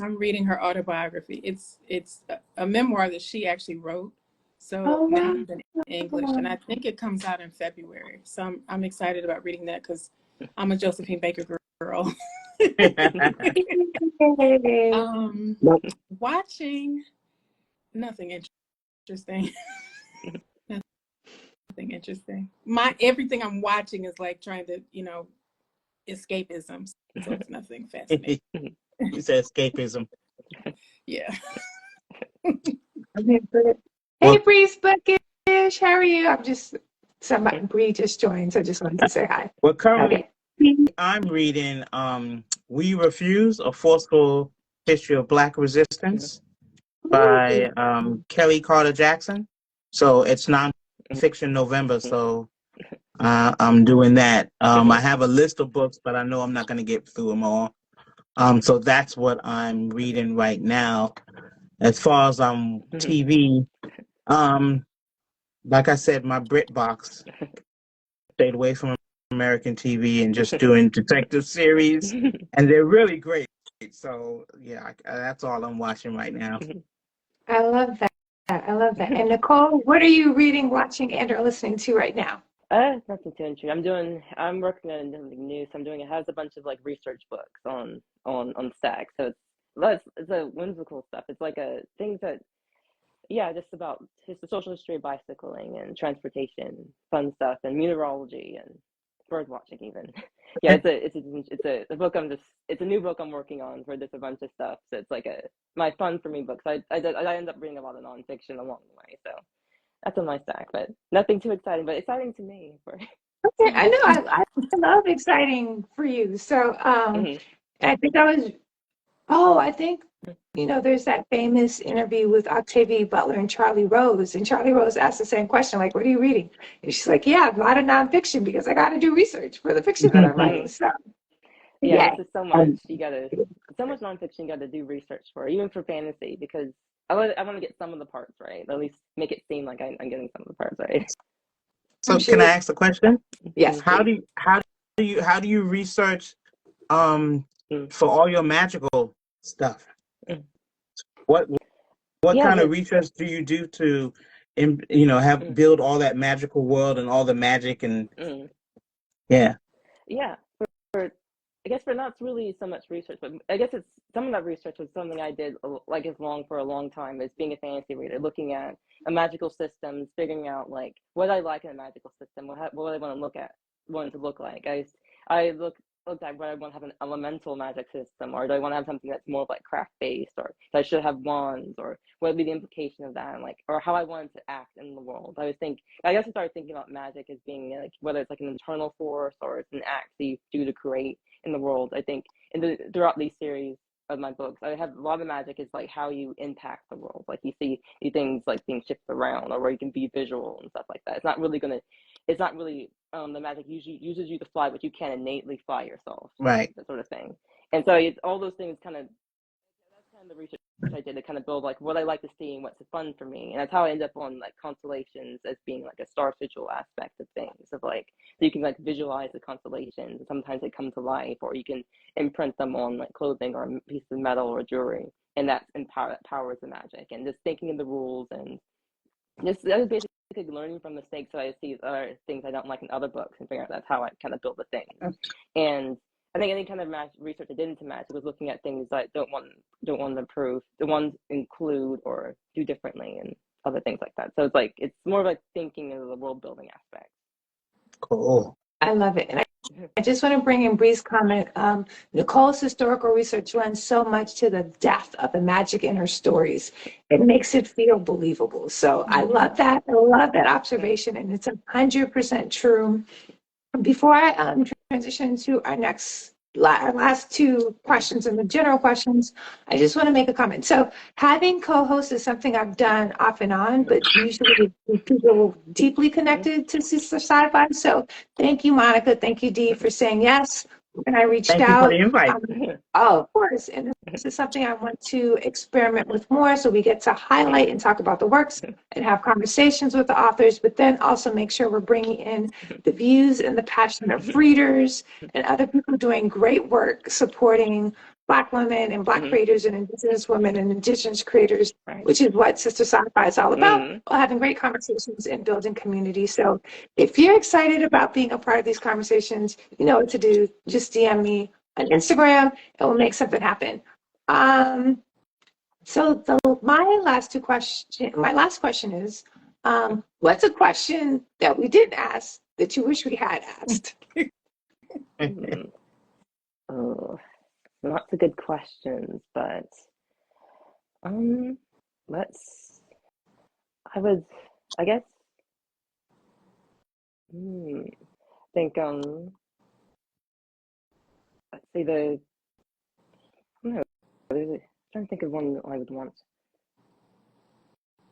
I'm reading her autobiography. It's a memoir that she actually wrote. So now it's in English, and I think it comes out in February. So I'm excited about reading that because I'm a Josephine Baker girl. Watching nothing interesting. Nothing interesting. Everything I'm watching is like trying to, escapism. So it's nothing fascinating. You said escapism. Yeah. Hey, Breeze Buckish, how are you? Bree just joined, so I just wanted to say hi. Well, currently I'm reading We Refuse, A Forceful History of Black Resistance by Kelly Carter Jackson. So it's nonfiction November, so I'm doing that. I have a list of books, but I know I'm not going to get through them all. So that's what I'm reading right now. As far as TV, like I said, my BritBox stayed away from American TV and just doing detective series, and they're really great. So yeah, that's all I'm watching right now. I love that. I love that. And Nicole, what are you reading, watching, and or listening to right now? Nothing too interesting. I'm working on something new, so it has a bunch of like research books on Stack. So it's a whimsical stuff. It's like things that, yeah, just about the social history of bicycling and transportation, fun stuff, and meteorology and bird watching even. Yeah, it's a book it's a new book I'm working on for just a bunch of stuff. So it's like my fun for me books. I end up reading a lot of nonfiction along the way. So that's on my stack, but nothing too exciting, but exciting to me. Okay, I know. I love exciting for you. So I think there's that famous interview with Octavia Butler and Charlie Rose, and Charlie Rose asked the same question, like, what are you reading? And she's like, yeah, a lot of nonfiction because I got to do research for the fiction that I'm writing. So yeah, this is so much. So much nonfiction you got to do research for, even for fantasy, because I want to get some of the parts right. At least make it seem like I'm getting some of the parts right. So can I ask a question? Yes. How do you research for all your magical stuff? What kind of research do you do to build all that magical world and all the magic and yeah. I guess for not really so much research, but I guess it's some of that research was something I did for a long time as being a fantasy reader, looking at a magical systems, figuring out like what I like in a magical system, what I want it to look like. I looked at whether I want to have an elemental magic system, or do I want to have something that's more like craft based, or I should have wands, or what would be the implication of that, and or how I wanted to act in the world. I guess I started thinking about magic as being like whether it's like an internal force or it's an act that you do to create in the world. I think throughout these series of my books, I have a lot of magic is like how you impact the world. Like you see things like being shifted around, or where you can be visual and stuff like that. It's not really the magic usually uses you to fly, but you can't innately fly yourself. Right. That sort of thing. And so it's all those things that's kind of the research I did to kind of build like what I like to see and what's fun for me. And that's how I end up on like constellations as being like a star sigil aspect of things, of like, so you can like visualize the constellations, and sometimes they come to life, or you can imprint them on like clothing or a piece of metal or jewelry, and that powers the magic. And just thinking of the rules, and that is basically learning from mistakes that I see other things I don't like in other books, and figuring out that's how I kind of build the thing. And I think any kind of research I did into magic was looking at things that I don't want to improve, the ones include or do differently, and other things like that. So it's more like thinking of the world building aspect. Cool. I love it. And I just want to bring in Bree's comment. Nicole's historical research lends so much to the depth of the magic in her stories. It makes it feel believable. So I love that. I love that observation, and it's 100% true. Before I transition to our last two questions and the general questions, I just want to make a comment. So having co-hosts is something I've done off and on, but usually people deeply connected to Sistah Sci-Fi. So thank you, Monica. Thank you, Dee, for saying yes. When I reached Thank you for out, the invite. of course, and this is something I want to experiment with more, so we get to highlight and talk about the works and have conversations with the authors, but then also make sure we're bringing in the views and the passion of readers and other people doing great work supporting Black women and Black creators and Indigenous women and Indigenous creators, which is what Sistah Sci-Fi is all about, while having great conversations and building community. So if you're excited about being a part of these conversations, you know what to do. Just DM me on Instagram, and we'll make something happen. So my last question is, what's a question that we didn't ask that you wish we had asked? Lots of good questions, but I guess think let's see I don't know, I'm trying to think of one that I would want.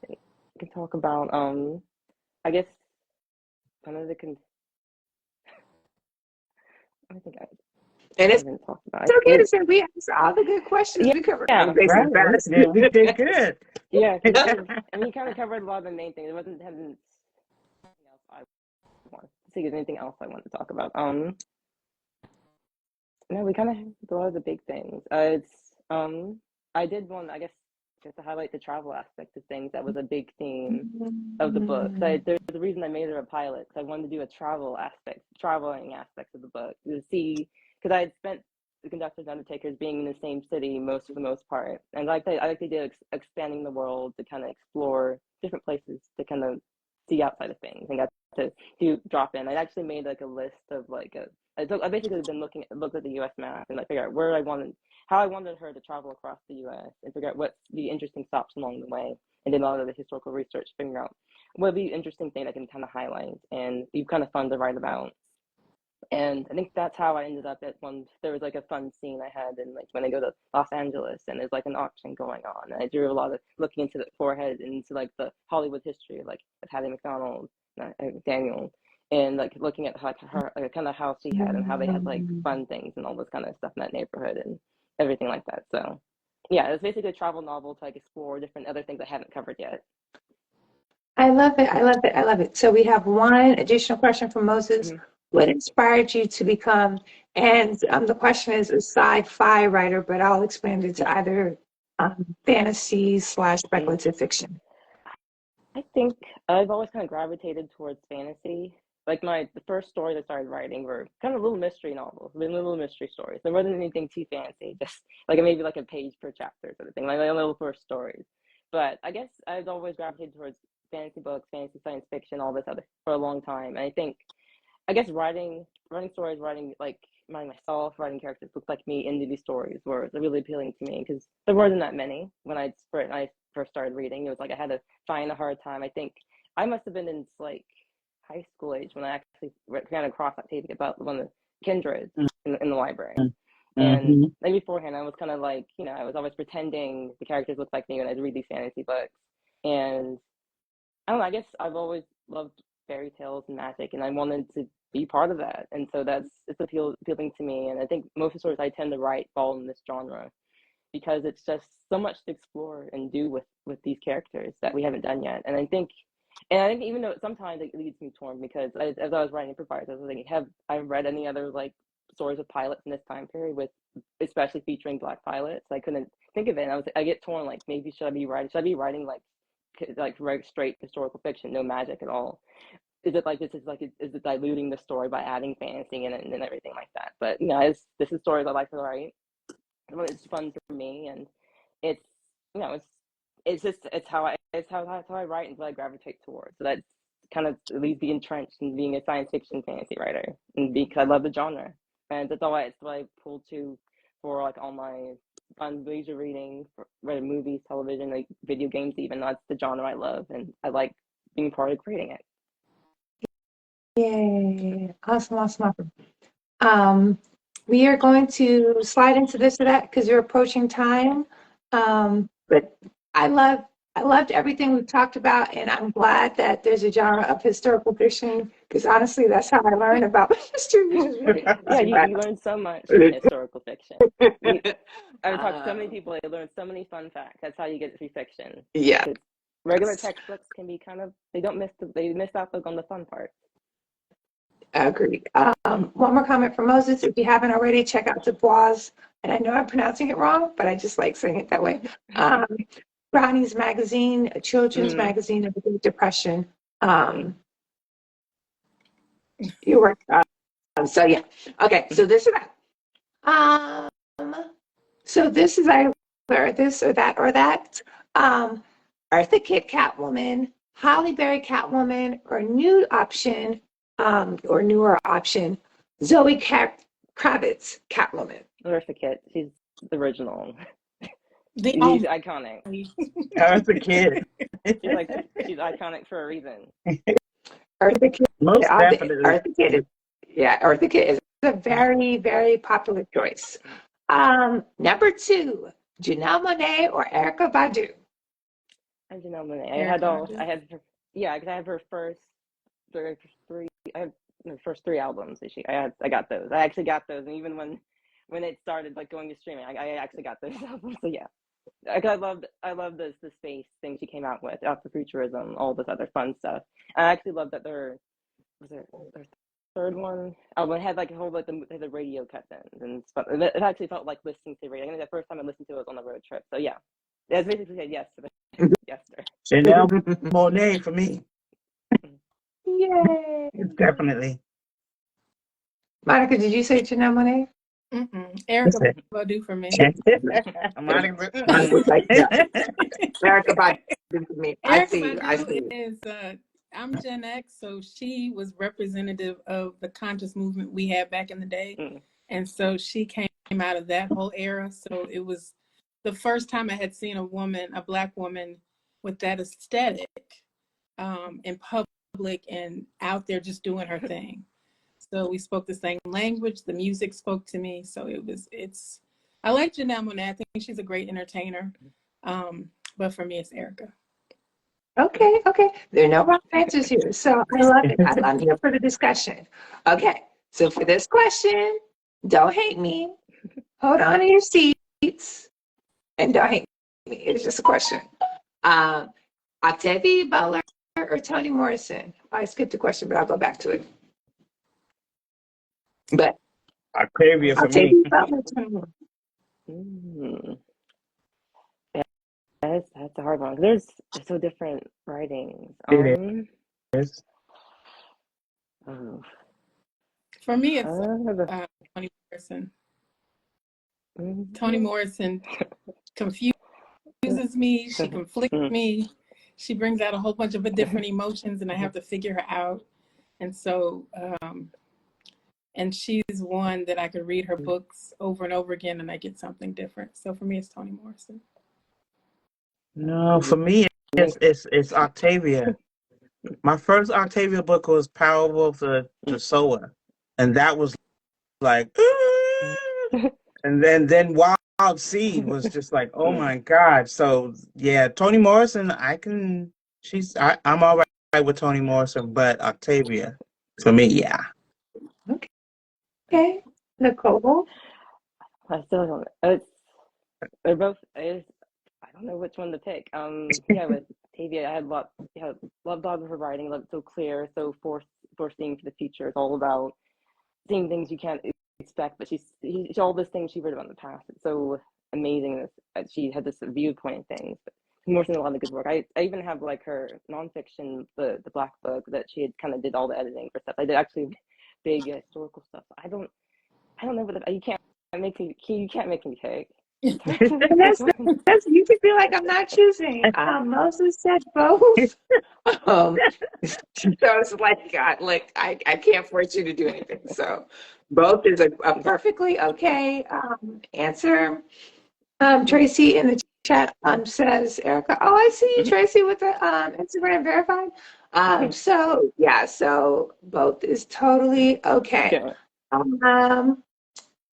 We can talk about I guess kind of I think And it's haven't talked about. It's okay to say we asked all the good questions. We covered everything. Right. We did good. Yeah, and we kind of covered a lot of the main things. It wasn't anything else I want. See, if there's anything else I want to talk about. No, we kind of had a lot of the big things. I did want, I guess, just to highlight the travel aspect of things. That was a big theme of the book. So there's the reason I made her a pilot, because I wanted to do a traveling aspect of the book to see, because I had spent the conductors and undertakers being in the same city for the most part, and I like the idea of expanding the world to kind of explore different places to kind of see outside of things, and got to drop in. I actually made like a list of I basically been looked at the U.S. map and like figure out how I wanted her to travel across the U.S. and figure out what's the interesting stops along the way, and then a lot of the historical research, figure out what would be an interesting thing I can kind of highlight and be kind of fun to write about. And I think that's how I ended up at one. There was like a fun scene I had, and like when I go to Los Angeles, and there's like an auction going on, and I drew a lot of looking into the forehead and into like the Hollywood history, like of Hattie McDonald, Daniel, and like looking at like her kind of house she had and how they had like fun things and all this kind of stuff in that neighborhood and everything like that. So yeah, it's basically a travel novel to like explore different other things I haven't covered yet. I love it. I love it. I love it. So we have one additional question from Moses. What inspired you to become, and the question is a sci-fi writer, but I'll expand it to either fantasy / speculative fiction. I think I've always kind of gravitated towards fantasy. Like the first stories I started writing were kind of little mystery novels, little mystery stories. There wasn't anything too fancy, just like maybe like a page per chapter sort of thing, like my little first stories. But I guess I've always gravitated towards fantasy books, fantasy science fiction, all this other for a long time. And I guess writing stories, writing myself, writing characters looked like me into these stories were really appealing to me, because there wasn't that many when I first started reading. It was like I had to find a hard time. I think I must have been in like high school age when I actually ran across that taping about one of the kindreds in the library. And like beforehand, I was kind of like, I was always pretending the characters looked like me when I'd read these fantasy books. And I don't know, I guess I've always loved fairy tales and magic, and I wanted to be part of that. And so it's appealing to me. And I think most of the stories I tend to write fall in this genre, because it's just so much to explore and do with these characters that we haven't done yet. And I think even though sometimes it leaves me torn, because as I was writing Improvisers, I was thinking, have I read any other like stories of pilots in this time period, with especially featuring Black pilots? I couldn't think of it. And I get torn, like maybe should I be writing like straight historical fiction, no magic at all? Is it diluting the story by adding fantasy in it and everything like that? But this is stories I like to write. It's fun for me, and it's how I write and what I gravitate towards. So kind of at least be entrenched in being a science fiction fantasy writer, and because I love the genre, and that's what I pull to for like all my fun leisure reading, read movies, television, like video games. Even that's the genre I love, and I like being part of creating it. Yay! Awesome. We are going to slide into this or that because you're approaching time. But I loved everything we've talked about, and I'm glad that there's a genre of historical fiction because honestly, that's how I learned about history, which is really Yeah, you learn so much in historical fiction. I've talked to so many people, they learn so many fun facts. That's how you get through fiction. Yeah. Regular textbooks can be they miss out on the fun part. Agreed. One more comment from Moses. If you haven't already, check out Dubois. And I know I'm pronouncing it wrong, but I just like saying it that way. Brownie's magazine, a children's magazine of the Great Depression. You work. So yeah. Okay. So this is that. So this is either this or that or that. Eartha Kitt Catwoman, Halle Berry Catwoman, or new option. Or newer option, Zoe Kravitz Catwoman. Eartha Kitt, she's the original. She's iconic. Eartha Kitt. She's iconic for a reason. Eartha Kitt. Most definitely. Eartha Kitt is a very, very popular choice. Number 2, Janelle Monáe or Erykah Badu. Janelle Monáe. I have her first 3. I have the first 3 albums that I got those. I actually got those, and even when it started like going to streaming, I actually got those albums. So yeah, I love the space thing she came out with, Afrofuturism, all this other fun stuff. I actually love that their third one album had like a whole like the radio cut-ins and stuff. It actually felt like listening to radio. I think the first time I listened to it was on the road trip. So yeah, it's basically said yes to the yes to her. Janelle Monáe for me. Yay! Definitely. Monica, did you say Janelle Monáe? Erykah Badu for me. Monica Erykah Badu for me. I see. Is I'm Gen X, so she was representative of the conscious movement we had back in the day, and so she came out of that whole era. So it was the first time I had seen a Black woman, with that aesthetic in public and out there just doing her thing. So we spoke the same language. The music spoke to me. So I like Janelle Monáe. I think she's a great entertainer. But for me, it's Erykah. Okay. There are no wrong answers here. So I love it. I'm here for the discussion. Okay. So for this question, don't hate me. Hold on to your seats and don't hate me. It's just a question. Octavia Butler or Toni Morrison? I skipped the question, but I'll go back to it. But Octavia for me. Butler, Yeah, that's a hard one. There's so different writings. It is. For me, it's Toni Morrison. Toni Morrison confuses me. She conflicts me. She brings out a whole bunch of different emotions, and I have to figure her out. And so, and she's one that I could read her books over and over again, and I get something different. So for me, it's Toni Morrison. No, for me, it's Octavia. My first Octavia book was Parable of the Sower, and that was like, and then Wild Seed was just like, oh my God. So yeah, Toni Morrison, I'm all right with Toni Morrison, but Octavia for me, yeah. Okay, Nicole. I still don't. They're both. I don't know which one to pick. Yeah, with Octavia, I loved all of her writing. Loved so clear, so foreseeing for the future. It's all about seeing things you can't expect. But she's all this things she wrote about in the past. It's so amazing that she had this viewpoint of things. But Morrison did a lot of good work. I even have like her nonfiction, the Black Book that she had kind of did all the editing for stuff. I did actually big historical stuff. I don't know, but you can't make me pick. It's hard to And it's hard. that's you could feel like I'm not choosing. Moses said both. Um, so it's like, God, like I can't force you to do anything. So both is a perfectly okay answer. Tracy in the chat says, Erica, oh, I see you, Tracy, with the Instagram verified. So yeah, so both is totally okay. Okay.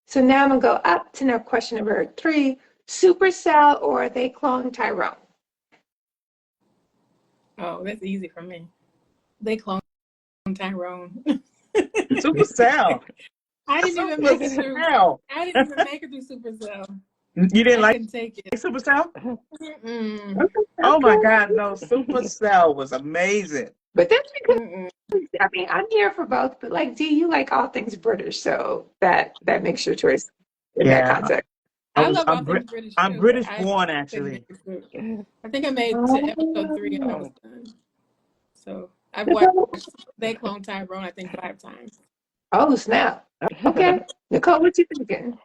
So now I'm gonna go up to now question number 3: Supercell or they clone Tyrone? Oh, that's easy for me. They clone Tyrone. Supercell. I didn't even make it through. Supercell. I didn't even make it through Supercell. You didn't I like couldn't take it. Supercell? Mm-mm. Oh my God, no, Supercell was amazing. But that's because Mm-mm. I mean I'm here for both, but like D, you like all things British, so that makes your choice in that Yeah, context. I love all I'm things British I'm too, British but I born couldn't actually. make it through. I think I made to episode 3 and I was done. So I've watched They Clone Tyrone, I think 5 times. Oh snap! Okay, Nicole, what you thinking?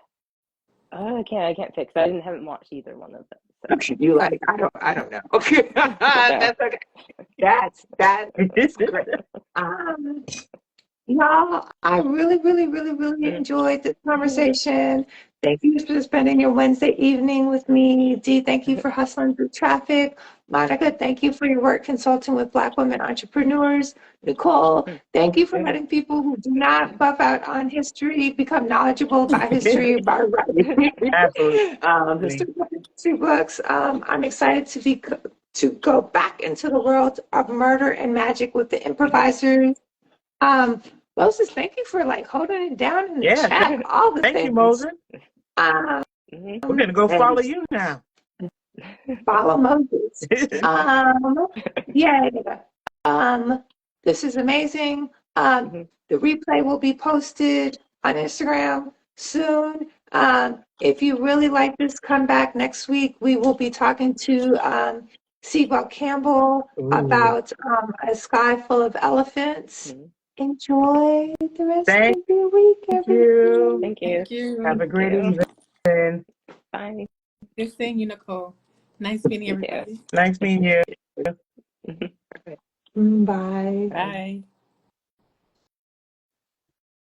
I can't fix it. haven't watched either one of them. So. You like I don't know. Okay, that's okay. That's great. Y'all, I really enjoyed this conversation. Thank you for spending your Wednesday evening with me. Dee, thank you for hustling through traffic. Monica, thank you for your work consulting with Black women entrepreneurs. Nicole, thank you for letting people who do not buff out on history become knowledgeable about history by writing Absolutely. history books. I'm excited to go back into the world of murder and magic with the improvisers. Moses, thank you for like holding it down in the Yeah, chat, all the thank you, things. Moses. Um, We're gonna go and follow you now. follow Moses. Yeah. This is amazing. The replay will be posted on Instagram soon. If you really like this, come back next week. We will be talking to Sewell Campbell Ooh. about a sky full of elephants. Enjoy the rest Thank of your week, everyone. Thank you. Thank you. Have a great you. evening. Bye. Good seeing you, Nicole. Nice meeting You too. everybody. Nice meeting you. Bye. Bye.